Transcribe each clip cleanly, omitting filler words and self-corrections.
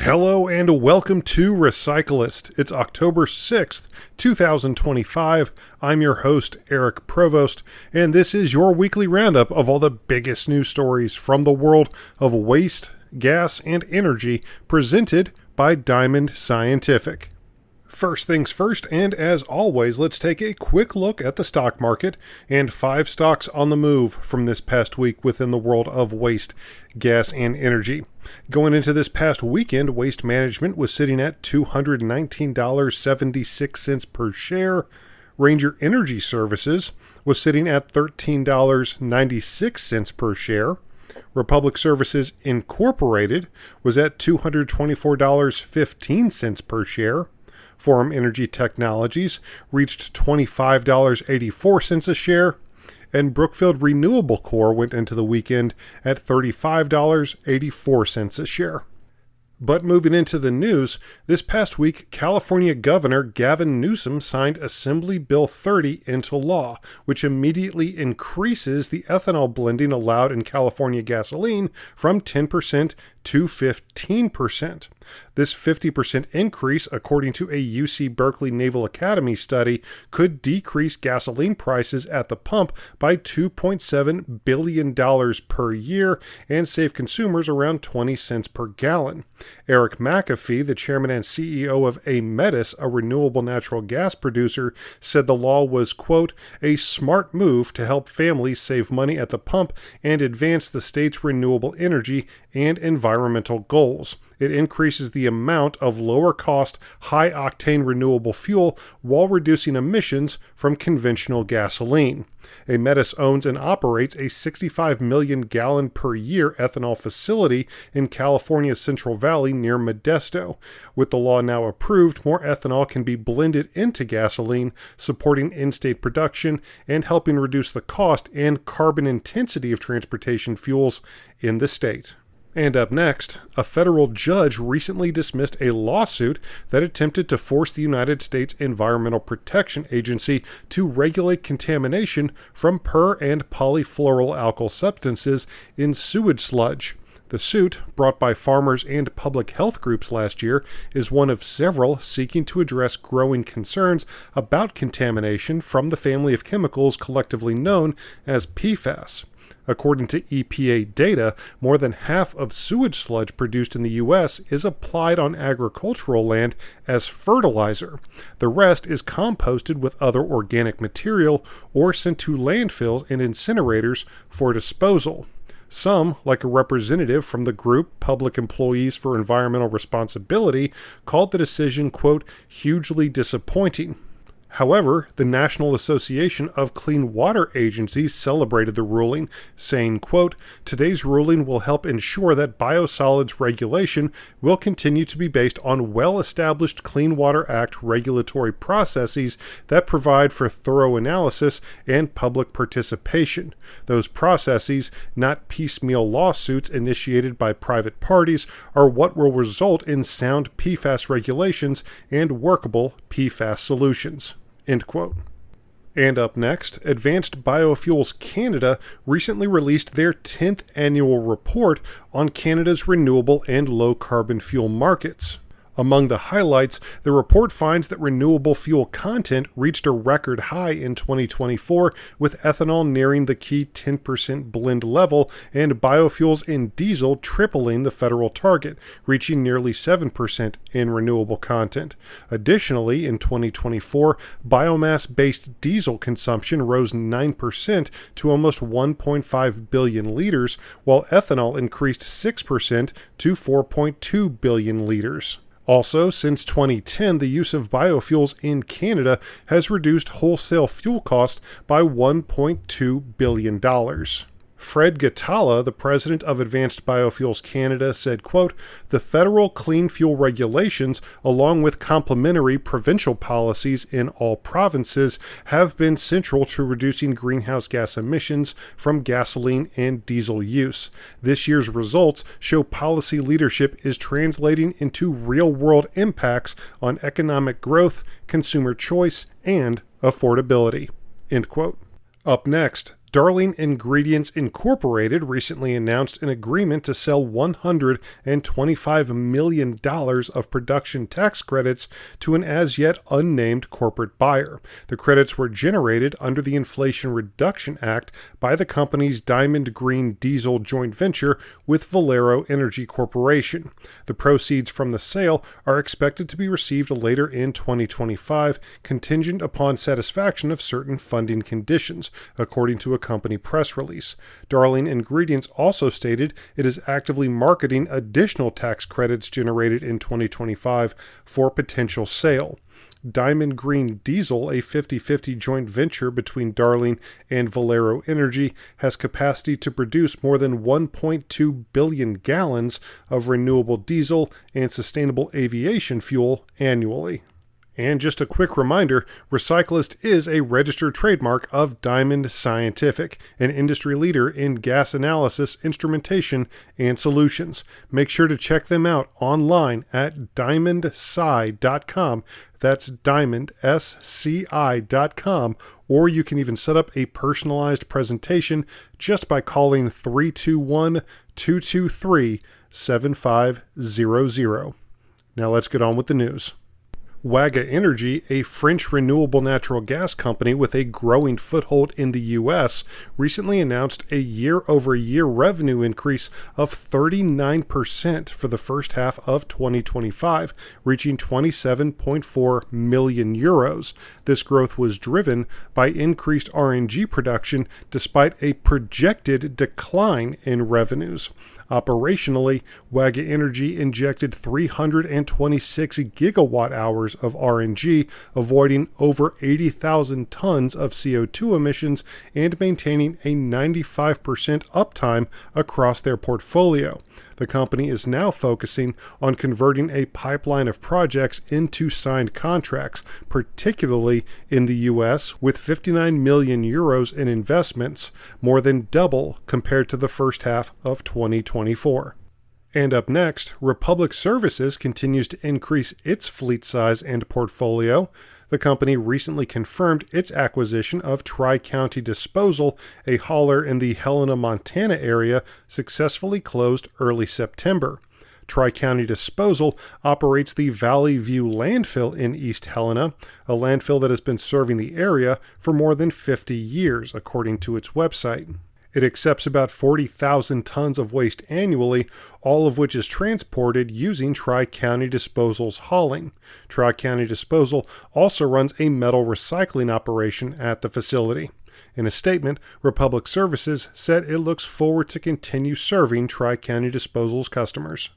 Hello and welcome to Recyclist. It's October 6th, 2025. I'm your host, Eric Provost, and this is your weekly roundup of all the biggest news stories from the world of waste, gas, and energy presented by Diamond Scientific. First things first, and as always, let's take a quick look at the stock market and 5 stocks on the move from this past week within the world of waste, gas, and energy. Going into this past weekend, Waste Management was sitting at $219.76 per share. Ranger Energy Services was sitting at $13.96 per share. Republic Services Incorporated was at $224.15 per share. Forum Energy Technologies reached $25.84 a share, and Brookfield Renewable Corp went into the weekend at $35.84 a share. But moving into the news, this past week, California Governor Gavin Newsom signed Assembly Bill 30 into law, which immediately increases the ethanol blending allowed in California gasoline from 10% to 15%. This 50% increase, according to a UC Berkeley Naval Academy study, could decrease gasoline prices at the pump by $2.7 billion per year and save consumers around 20 cents per gallon. Eric McAfee, the chairman and CEO of Aemetis, a renewable natural gas producer, said the law was, quote, a smart move to help families save money at the pump and advance the state's renewable energy and environmental goals. It increases the amount of lower-cost, high-octane renewable fuel while reducing emissions from conventional gasoline. Aemetis owns and operates a 65 million gallon per year ethanol facility in California's Central Valley near Modesto. With the law now approved, more ethanol can be blended into gasoline, supporting in-state production and helping reduce the cost and carbon intensity of transportation fuels in the state. And up next, a federal judge recently dismissed a lawsuit that attempted to force the United States Environmental Protection Agency to regulate contamination from per- and polyfluoroalkyl substances in sewage sludge. The suit, brought by farmers and public health groups last year, is one of several seeking to address growing concerns about contamination from the family of chemicals collectively known as PFAS. According to EPA data, more than half of sewage sludge produced in the U.S. is applied on agricultural land as fertilizer. The rest is composted with other organic material or sent to landfills and incinerators for disposal. Some, like a representative from the group Public Employees for Environmental Responsibility, called the decision, quote, hugely disappointing. However, the National Association of Clean Water Agencies celebrated the ruling, saying, quote, today's ruling will help ensure that biosolids regulation will continue to be based on well-established Clean Water Act regulatory processes that provide for thorough analysis and public participation. Those processes, not piecemeal lawsuits initiated by private parties, are what will result in sound PFAS regulations and workable PFAS solutions. End quote. And up next, Advanced Biofuels Canada recently released their 10th annual report on Canada's renewable and low-carbon fuel markets. Among the highlights, the report finds that renewable fuel content reached a record high in 2024, with ethanol nearing the key 10% blend level and biofuels in diesel tripling the federal target, reaching nearly 7% in renewable content. Additionally, in 2024, biomass-based diesel consumption rose 9% to almost 1.5 billion liters, while ethanol increased 6% to 4.2 billion liters. Also, since 2010, the use of biofuels in Canada has reduced wholesale fuel costs by $1.2 billion. Fred Gatala, the president of Advanced Biofuels Canada, said, quote, the federal clean fuel regulations, along with complementary provincial policies in all provinces, have been central to reducing greenhouse gas emissions from gasoline and diesel use. This year's results show policy leadership is translating into real-world impacts on economic growth, consumer choice, and affordability. End quote. Up next, Darling Ingredients Incorporated recently announced an agreement to sell $125 million of production tax credits to an as-yet unnamed corporate buyer. The credits were generated under the Inflation Reduction Act by the company's Diamond Green Diesel joint venture with Valero Energy Corporation. The proceeds from the sale are expected to be received later in 2025, contingent upon satisfaction of certain funding conditions, according to a company press release. Darling Ingredients also stated it is actively marketing additional tax credits generated in 2025 for potential sale. Diamond Green Diesel, a 50-50 joint venture between Darling and Valero Energy, has capacity to produce more than 1.2 billion gallons of renewable diesel and sustainable aviation fuel annually. And just a quick reminder, Recyclist is a registered trademark of Diamond Scientific, an industry leader in gas analysis, instrumentation, and solutions. Make sure to check them out online at diamondsci.com. That's diamondsci.com, or you can even set up a personalized presentation just by calling 321-223-7500. Now let's get on with the news. Waga Energy, a French renewable natural gas company with a growing foothold in the U.S., recently announced a year-over-year revenue increase of 39% for the first half of 2025, reaching 27.4 million euros. This growth was driven by increased RNG production despite a projected decline in revenues. Operationally, Waga Energy injected 326 gigawatt hours of RNG, avoiding over 80,000 tons of CO2 emissions and maintaining a 95% uptime across their portfolio. The company is now focusing on converting a pipeline of projects into signed contracts, particularly in the U.S., with 59 million euros in investments, more than double compared to the first half of 2024. And up next, Republic Services continues to increase its fleet size and portfolio. The company recently confirmed its acquisition of Tri-County Disposal, a hauler in the Helena, Montana area, successfully closed early September. Tri-County Disposal operates the Valley View landfill in East Helena, a landfill that has been serving the area for more than 50 years, according to its website. It accepts about 40,000 tons of waste annually, all of which is transported using Tri-County Disposal's hauling. Tri-County Disposal also runs a metal recycling operation at the facility. In a statement, Republic Services said it looks forward to continue serving Tri-County Disposal's customers.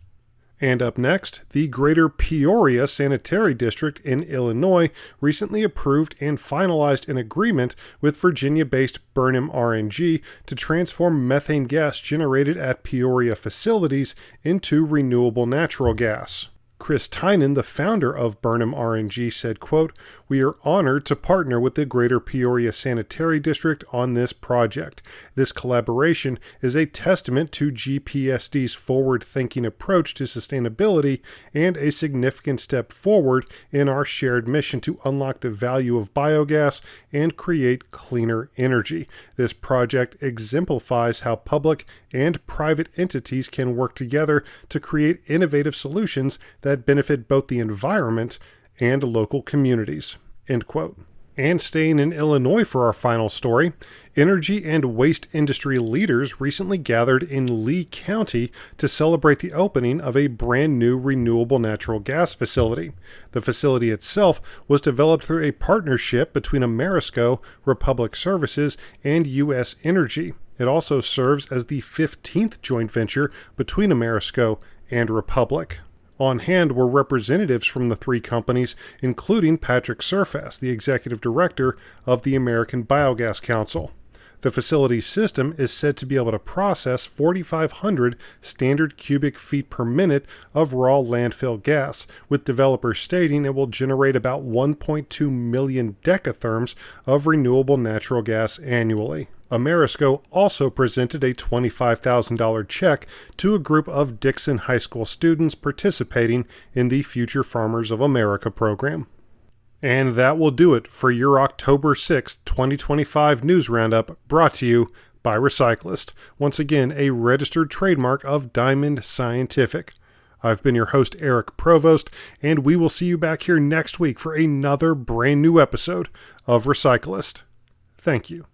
And up next, the Greater Peoria Sanitary District in Illinois recently approved and finalized an agreement with Virginia-based Burnham RNG to transform methane gas generated at Peoria facilities into renewable natural gas. Chris Tynan, the founder of Burnham RNG, said, quote, "We are honored to partner with the Greater Peoria Sanitary District on this project. This collaboration is a testament to GPSD's forward-thinking approach to sustainability and a significant step forward in our shared mission to unlock the value of biogas and create cleaner energy. This project exemplifies how public and private entities can work together to create innovative solutions that benefit both the environment and local communities." End quote. And staying in Illinois for our final story, energy and waste industry leaders recently gathered in Lee County to celebrate the opening of a brand new renewable natural gas facility. The facility itself was developed through a partnership between Ameresco, Republic Services, and U.S. Energy. It also serves as the 15th joint venture between Ameresco and Republic. On hand were representatives from the three companies, including Patrick Surfass, the executive director of the American Biogas Council. The facility's system is said to be able to process 4,500 standard cubic feet per minute of raw landfill gas, with developers stating it will generate about 1.2 million decatherms of renewable natural gas annually. Ameresco also presented a $25,000 check to a group of Dixon High School students participating in the Future Farmers of America program. And that will do it for your October 6th, 2025 news roundup, brought to you by Recyclist, once again a registered trademark of Diamond Scientific. I've been your host, Eric Provost, and we will see you back here next week for another brand new episode of Recyclist. Thank you.